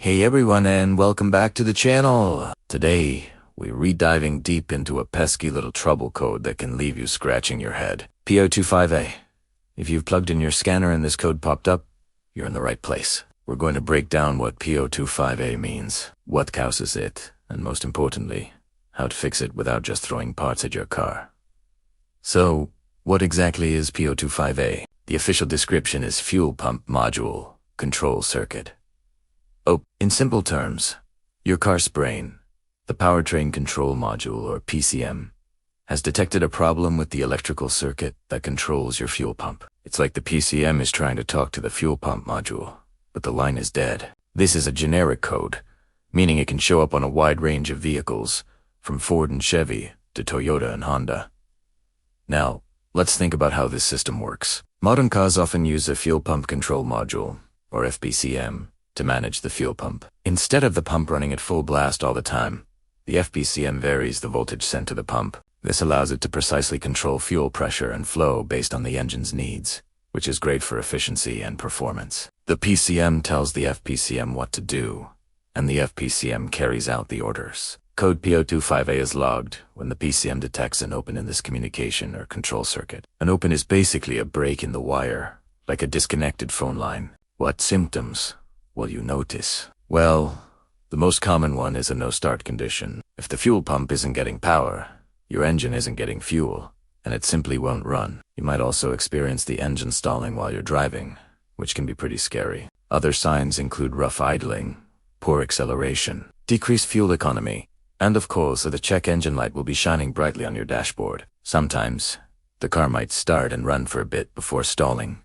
Hey everyone and welcome back to the channel. Today, we're re-diving deep into a pesky little trouble code that can leave you scratching your head. P025A. If you've plugged in your scanner and this code popped up, you're in the right place. We're going to break down what P025A means, what causes it, and most importantly, how to fix it without just throwing parts at your car. So, what exactly is P025A? The official description is fuel pump module control circuit. Oh, in simple terms, your car's brain, the powertrain control module or PCM, has detected a problem with the electrical circuit that controls your fuel pump. It's like the PCM is trying to talk to the fuel pump module, but the line is dead. This is a generic code, meaning it can show up on a wide range of vehicles, from Ford and Chevy to Toyota and Honda. Now, let's think about how this system works. Modern cars often use a fuel pump control module, or FPCM, to manage the fuel pump. Instead of the pump running at full blast all the time, the FPCM varies the voltage sent to the pump. This allows it to precisely control fuel pressure and flow based on the engine's needs, which is great for efficiency and performance. The PCM tells the FPCM what to do, and the FPCM carries out the orders. Code P025A is logged when the PCM detects an open in this communication or control circuit. An open is basically a break in the wire, like a disconnected phone line. What symptoms will you notice? Well, the most common one is a no-start condition. If the fuel pump isn't getting power, your engine isn't getting fuel, and it simply won't run. You might also experience the engine stalling while you're driving, which can be pretty scary. Other signs include rough idling, poor acceleration, decreased fuel economy, and of course, the check engine light will be shining brightly on your dashboard. Sometimes, the car might start and run for a bit before stalling,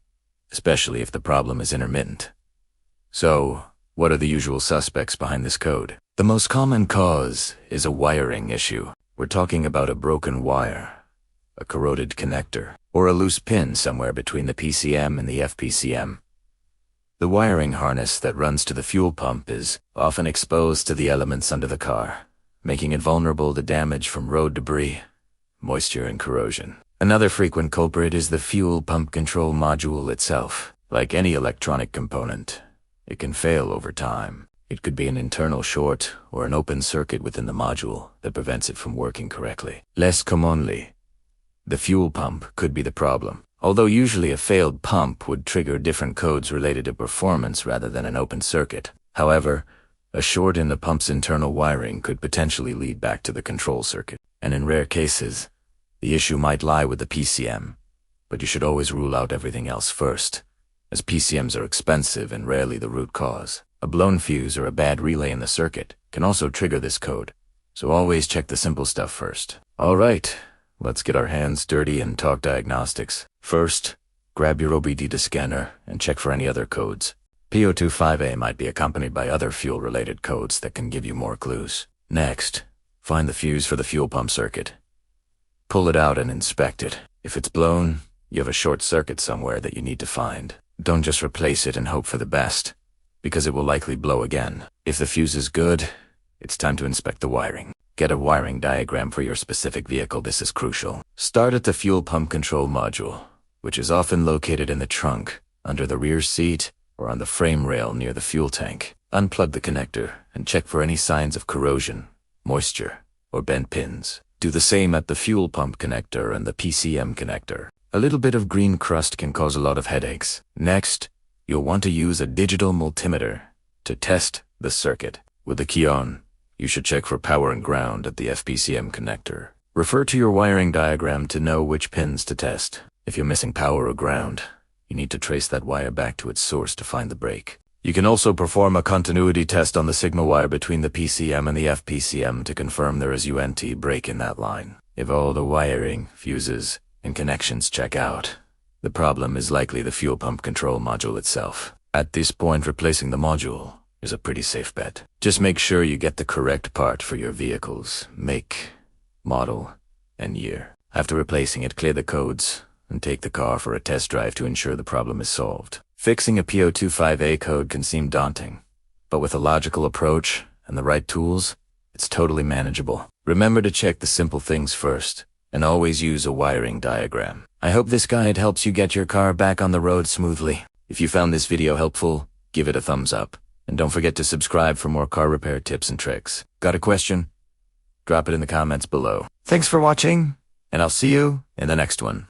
especially if the problem is intermittent. So, what are the usual suspects behind this code? The most common cause is a wiring issue. We're talking about a broken wire, a corroded connector, or a loose pin somewhere between the PCM and the FPCM. The wiring harness that runs to the fuel pump is often exposed to the elements under the car, making it vulnerable to damage from road debris, moisture, and corrosion. Another frequent culprit is the fuel pump control module itself. Like any electronic component, it can fail over time. It could be an internal short or an open circuit within the module that prevents it from working correctly. Less commonly, the fuel pump could be the problem, although usually a failed pump would trigger different codes related to performance rather than an open circuit. However, a short in the pump's internal wiring could potentially lead back to the control circuit, and in rare cases, the issue might lie with the PCM, but you should always rule out everything else first, as PCMs are expensive and rarely the root cause. A blown fuse or a bad relay in the circuit can also trigger this code, so always check the simple stuff first. Alright, let's get our hands dirty and talk diagnostics. First, grab your OBD scanner and check for any other codes. P025A might be accompanied by other fuel-related codes that can give you more clues. Next, find the fuse for the fuel pump circuit. Pull it out and inspect it. If it's blown, you have a short circuit somewhere that you need to find. Don't just replace it and hope for the best, because it will likely blow again. If the fuse is good, it's time to inspect the wiring. Get a wiring diagram for your specific vehicle. This is crucial. Start at the fuel pump control module, which is often located in the trunk, under the rear seat, or on the frame rail near the fuel tank. Unplug the connector and check for any signs of corrosion, moisture, or bent pins. Do the same at the fuel pump connector and the PCM connector. A little bit of green crust can cause a lot of headaches. Next, you'll want to use a digital multimeter to test the circuit. With the key on, you should check for power and ground at the FPCM connector. Refer to your wiring diagram to know which pins to test. If you're missing power or ground, you need to trace that wire back to its source to find the break. You can also perform a continuity test on the signal wire between the PCM and the FPCM to confirm there is UNT break in that line. If all the wiring, fuses, and connections check out, the problem is likely the fuel pump control module itself. At this point, replacing the module is a pretty safe bet. Just make sure you get the correct part for your vehicle's make, model, and year. After replacing it, clear the codes and take the car for a test drive to ensure the problem is solved. Fixing a P025A code can seem daunting, but with a logical approach and the right tools, it's totally manageable. Remember to check the simple things first, and always use a wiring diagram. I hope this guide helps you get your car back on the road smoothly. If you found this video helpful, give it a thumbs up, And don't forget to subscribe for more car repair tips and tricks. Got a question? Drop it in the comments below. Thanks for watching, and I'll see you in the next one.